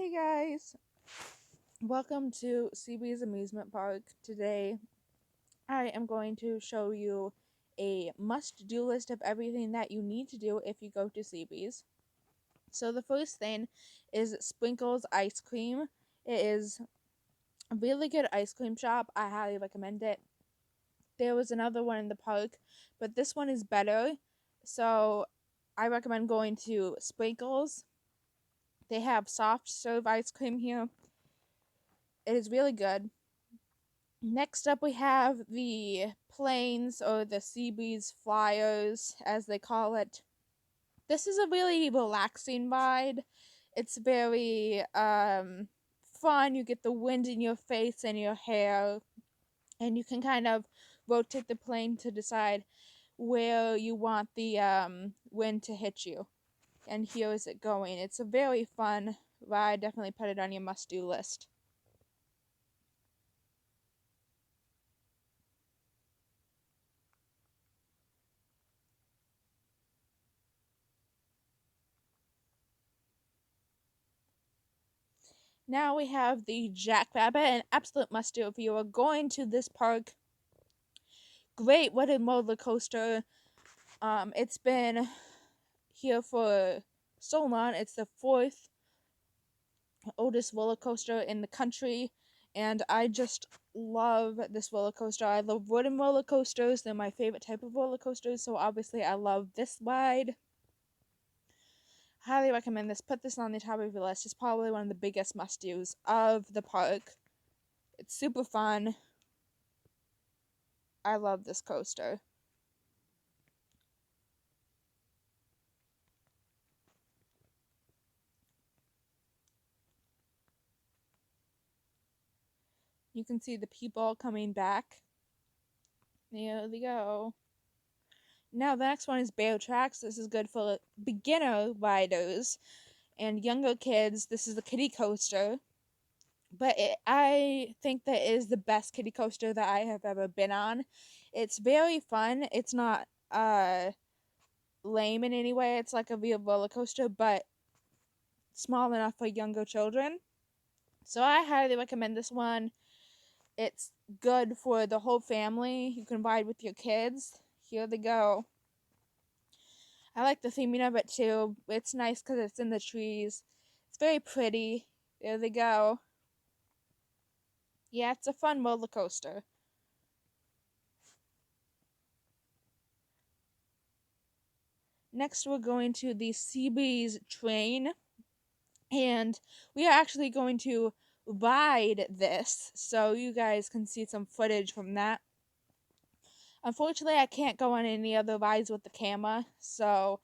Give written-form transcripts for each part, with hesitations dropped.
Hey guys, welcome to Seabreeze Amusement Park. Today I am going to show you a must-do list of everything that you need to do if you go to Seabreeze. So the first thing is Sprinkles Ice Cream. It is a really good ice cream shop. I highly recommend it. There was another one in the park, but this one is better. So I recommend going to Sprinkles. They have soft serve ice cream here. It is really good. Next up, we have the planes, or the Seabreeze Flyers, as they call it. This is a really relaxing ride. It's very fun. You get the wind in your face and your hair, and you can kind of rotate the plane to decide where you want the wind to hit you. And here is it going. It's a very fun ride. Definitely put it on your must-do list. Now we have the Jackrabbit, an absolute must-do if you are going to this park. Great wooden roller coaster. It's been here for so long. It's the fourth oldest roller coaster in the country, and I just love this roller coaster. I love wooden roller coasters. They're my favorite type of roller coasters, so obviously I love this ride. Highly recommend this. Put this on the top of your list. It's probably one of the biggest must-dos of the park. It's super fun. I love this coaster. You can see the people coming back. There they go. Now the next one is Bear Tracks. This is good for beginner riders and younger kids. This is the kiddie coaster. But I think that it is the best kiddie coaster that I have ever been on. It's very fun. It's not lame in any way. It's like a real roller coaster, but small enough for younger children. So I highly recommend this one. It's good for the whole family. You can ride with your kids. Here they go. I like the theming of it too. It's nice because it's in the trees. It's very pretty. There they go. Yeah, it's a fun roller coaster. Next, we're going to the Seabreeze train, and we are actually going to ride this, so you guys can see some footage from that. Unfortunately, I can't go on any other rides with the camera, so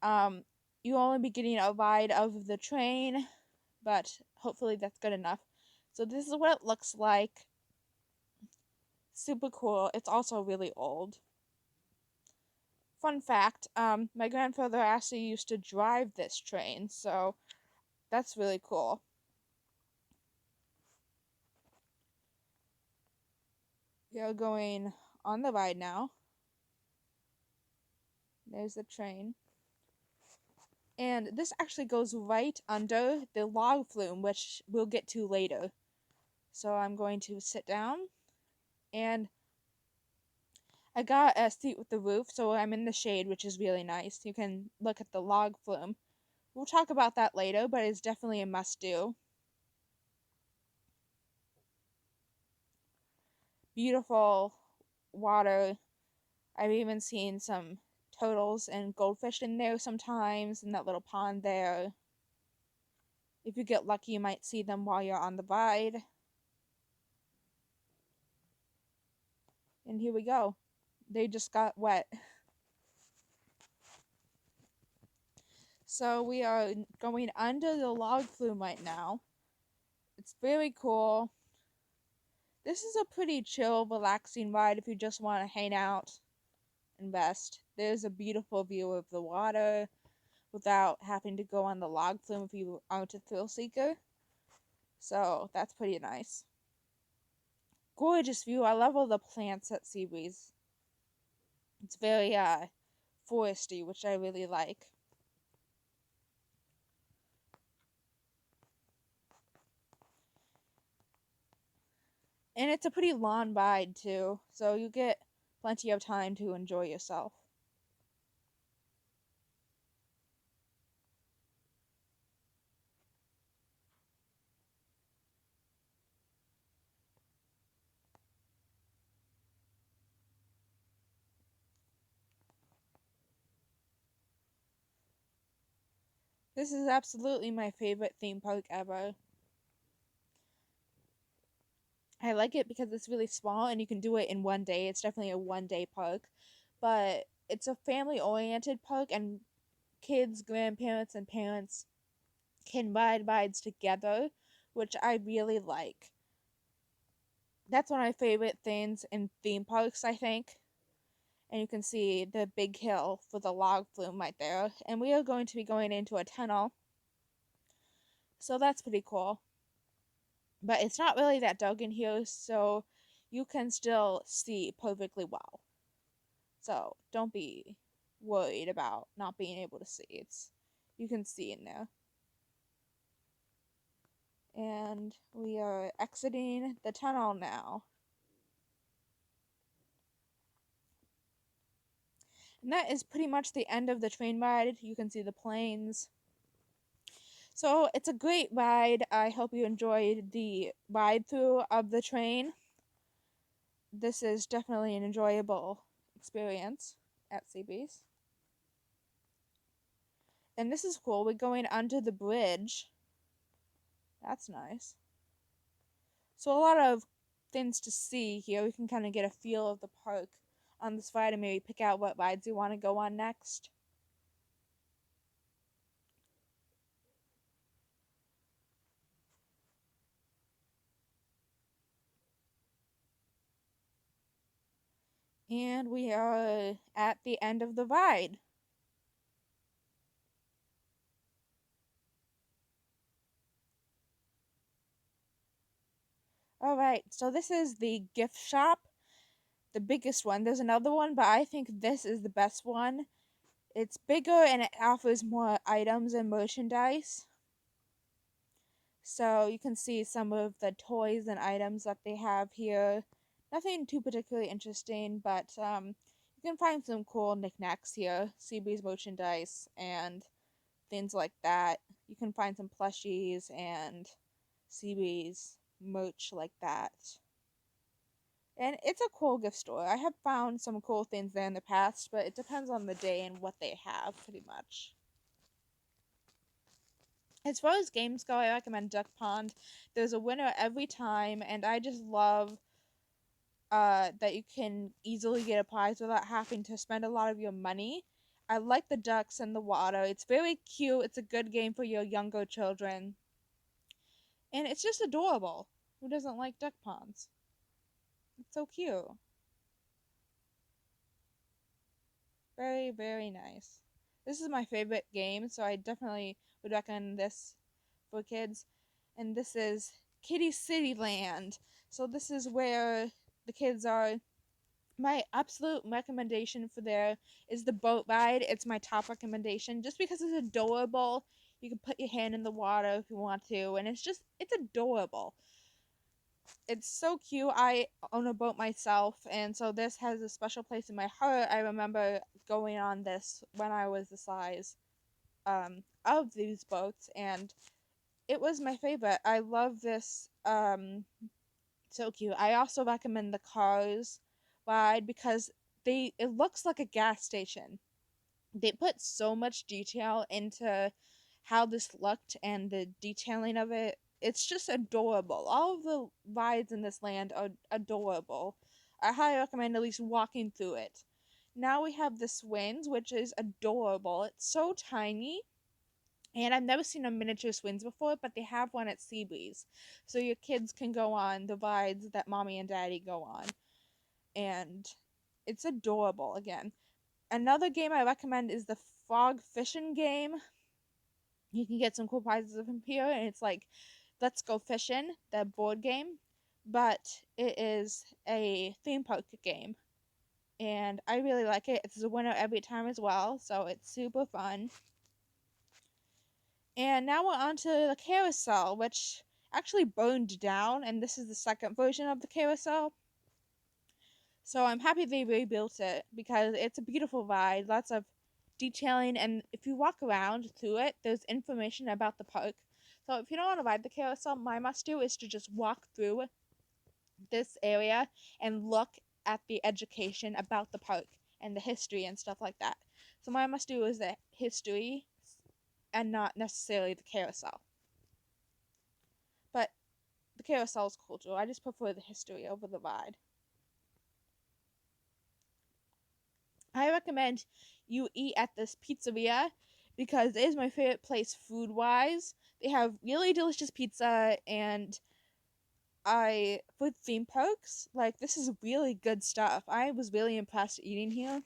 you only be getting a ride of the train, but hopefully that's good enough. So this is what it looks like. Super cool. It's also really old. Fun fact, my grandfather actually used to drive this train, so that's really cool. We are going on the ride now. There's the train. And this actually goes right under the log flume, which we'll get to later. So I'm going to sit down, and I got a seat with the roof, so I'm in the shade, which is really nice. You can look at the log flume. We'll talk about that later, but it's definitely a must-do. Beautiful water. I've even seen some turtles and goldfish in there sometimes, in that little pond there. If you get lucky, you might see them while you're on the ride. And here we go. They just got wet. So we are going under the log flume right now. It's very cool. This is a pretty chill, relaxing ride if you just want to hang out and rest. There's a beautiful view of the water without having to go on the log flume if you aren't a thrill seeker. So that's pretty nice. Gorgeous view. I love all the plants at Seabreeze. It's very foresty, which I really like. And it's a pretty long ride too, so you get plenty of time to enjoy yourself. This is absolutely my favorite theme park ever. I like it because it's really small and you can do it in one day. It's definitely a 1 day park, but it's a family oriented park, and kids, grandparents, and parents can ride rides together, which I really like. That's one of my favorite things in theme parks, I think. And you can see the big hill with the log flume right there. And we are going to be going into a tunnel, so that's pretty cool. But it's not really that dark in here, so you can still see perfectly well. So don't be worried about not being able to see. It's you can see in there. And we are exiting the tunnel now. And that is pretty much the end of the train ride. You can see the planes. So it's a great ride. I hope you enjoyed the ride through of the train. This is definitely an enjoyable experience at Seabreeze. And this is cool. We're going under the bridge. That's nice. So a lot of things to see here. We can kind of get a feel of the park on this ride and maybe pick out what rides you want to go on next. And we are at the end of the ride. Alright, so this is the gift shop, the biggest one. There's another one, but I think this is the best one. It's bigger and it offers more items and merchandise. So you can see some of the toys and items that they have here. Nothing too particularly interesting, but you can find some cool knickknacks here, Seabreeze merchandise and things like that. You can find some plushies and Seabreeze merch like that. And it's a cool gift store. I have found some cool things there in the past, but it depends on the day and what they have, pretty much. As far as games go, I recommend Duck Pond. There's a winner every time, and I just love that you can easily get a prize without having to spend a lot of your money. I like the ducks in the water. It's very cute. It's a good game for your younger children. And it's just adorable. Who doesn't like duck ponds? It's so cute. Very, very nice. This is my favorite game, so I definitely would recommend this for kids. And this is Kitty City Land. So this is where the kids are. My absolute recommendation for there is the boat ride. It's my top recommendation just because it's adorable. You can put your hand in the water if you want to, and it's adorable. It's so cute. I own a boat myself, and so this has a special place in my heart. I remember going on this when I was the size of these boats, and it was my favorite. I love this. So cute. I also recommend the Cars ride because it looks like a gas station. They put so much detail into how this looked and the detailing of it. It's just adorable. All of the rides in this land are adorable. I highly recommend at least walking through it. Now we have the swings, which is adorable. It's so tiny. And I've never seen a miniature swings before, but they have one at Seabreeze. So your kids can go on the rides that mommy and daddy go on. And it's adorable again. Another game I recommend is the frog fishing game. You can get some cool prizes from here, and it's like Let's Go Fishing, the board game, but it is a theme park game. And I really like it. It's a winner every time as well, so it's super fun. And now we're on to the carousel, which actually burned down, and this is the second version of the carousel. So I'm happy they rebuilt it because it's a beautiful ride, lots of detailing, and if you walk around through it, there's information about the park. So if you don't want to ride the carousel, my must do is to just walk through this area and look at the education about the park and the history and stuff like that. So my must do is the history and not necessarily the carousel. But the carousel is cool too. I just prefer the history over the ride. I recommend you eat at this pizzeria because it is my favorite place food wise. They have really delicious pizza, and I for theme parks, like this is really good stuff. I was really impressed eating here.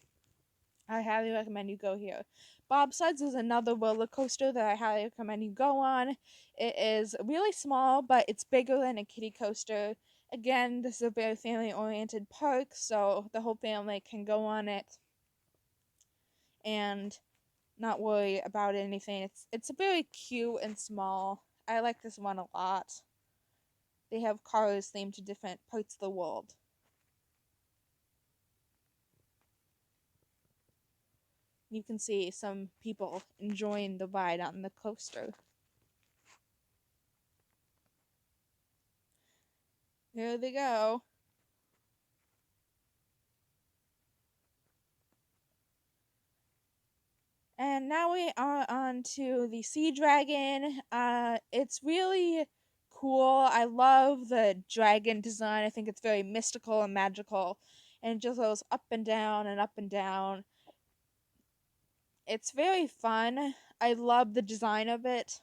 I highly recommend you go here. Bob Suds is another roller coaster that I highly recommend you go on. It is really small, but it's bigger than a kiddie coaster. Again, this is a very family oriented park, so the whole family can go on it and not worry about anything. It's very cute and small. I like this one a lot. They have cars themed to different parts of the world. You can see some people enjoying the ride on the coaster. There they go. And now we are on to the Sea Dragon. It's really cool. I love the dragon design. I think it's very mystical and magical. And it just goes up and down and up and down. It's very fun. I love the design of it.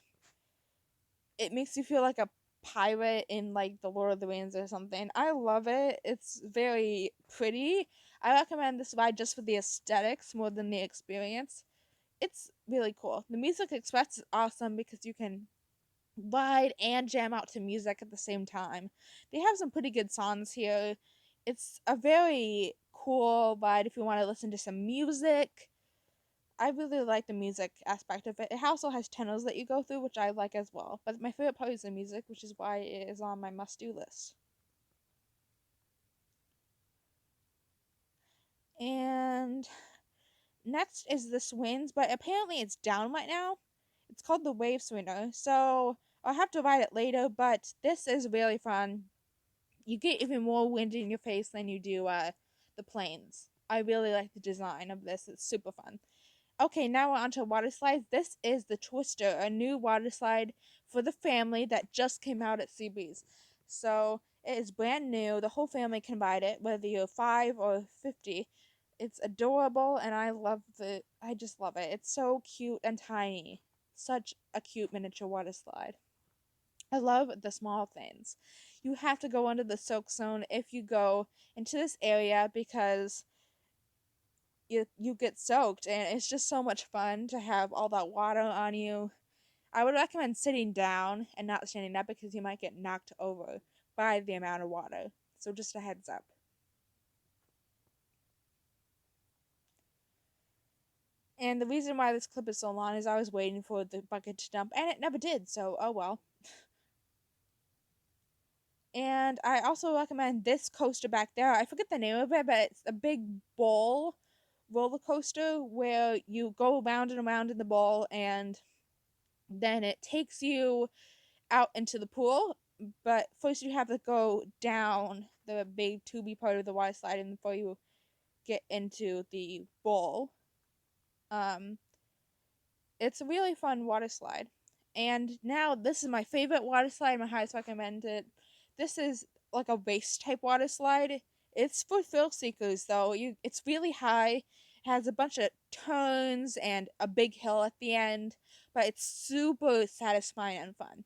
It makes you feel like a pirate in like the Lord of the Rings or something. I love it. It's very pretty. I recommend this ride just for the aesthetics more than the experience. It's really cool. The Music Express is awesome because you can ride and jam out to music at the same time. They have some pretty good songs here. It's a very cool ride if you want to listen to some music. I really like the music aspect of it. It also has tunnels that you go through, which I like as well. But my favorite part is the music, which is why it is on my must do list. And next is the Swings, but apparently it's down right now. It's called the Wave Swinger, so I'll have to ride it later, but this is really fun. You get even more wind in your face than you do the planes. I really like the design of this. It's super fun. Okay, now we're on to water slides. This is the Twister, a new water slide for the family that just came out at Seabreeze. So it is brand new. The whole family can ride it, whether you're 5 or 50. It's adorable, and I just love it. It's so cute and tiny. Such a cute miniature water slide. I love the small things. You have to go under the soak zone if you go into this area because you get soaked, and it's just so much fun to have all that water on you. I would recommend sitting down and not standing up because you might get knocked over by the amount of water. So just a heads up. And the reason why this clip is so long is I was waiting for the bucket to dump and it never did, so oh well. And I also recommend this coaster back there. I forget the name of it, but it's a big ball roller coaster where you go around and around in the ball and then it takes you out into the pool. But first you have to go down the big tubey part of the water slide and before you get into the bowl. Um, it's a really fun water slide. And now this is my favorite water slide, my highest recommended. This is like a race type water slide. It's for thrill seekers though. It's really high, has a bunch of turns and a big hill at the end, but it's super satisfying and fun.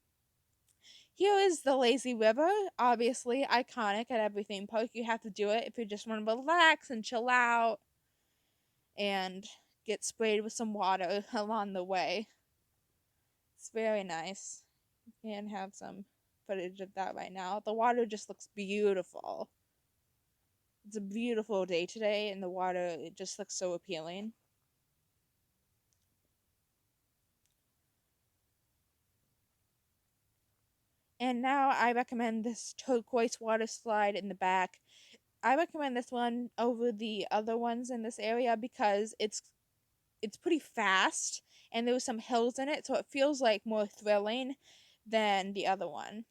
Here is the lazy river, obviously iconic at every theme park. You have to do it if you just want to relax and chill out and get sprayed with some water along the way. It's very nice. You can have some footage of that right now. The water just looks beautiful. It's a beautiful day today, and the water it just looks so appealing. And now I recommend this turquoise water slide in the back. I recommend this one over the other ones in this area because it's pretty fast and there's some hills in it, so it feels like more thrilling than the other one.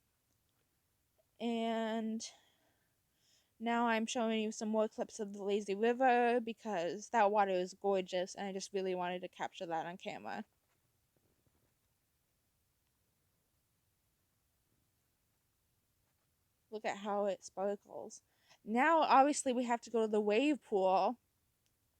And now I'm showing you some more clips of the lazy river because that water is gorgeous and I just really wanted to capture that on camera. Look at how it sparkles. Now obviously we have to go to the wave pool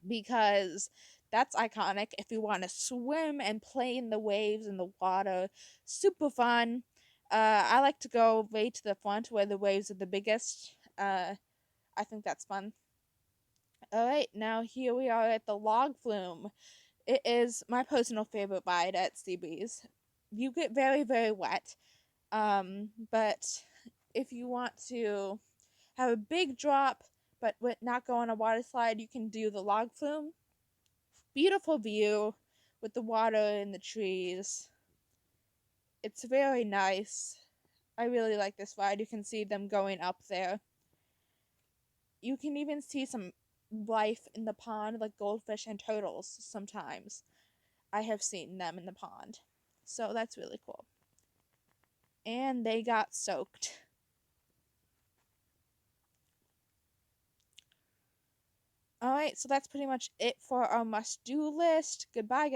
because that's iconic if you want to swim and play in the waves in the water. Super fun. I like to go way to the front where the waves are the biggest. I think that's fun. All right, now here we are at the log flume. It is my personal favorite ride at Seabreeze. You get very, very wet, but if you want to have a big drop but not go on a water slide, you can do the log flume. Beautiful view with the water and the trees. It's very nice. I really like this ride. You can see them going up there. You can even see some life in the pond, like goldfish and turtles sometimes. I have seen them in the pond. So that's really cool. And they got soaked. Alright, so that's pretty much it for our must do list. Goodbye, guys.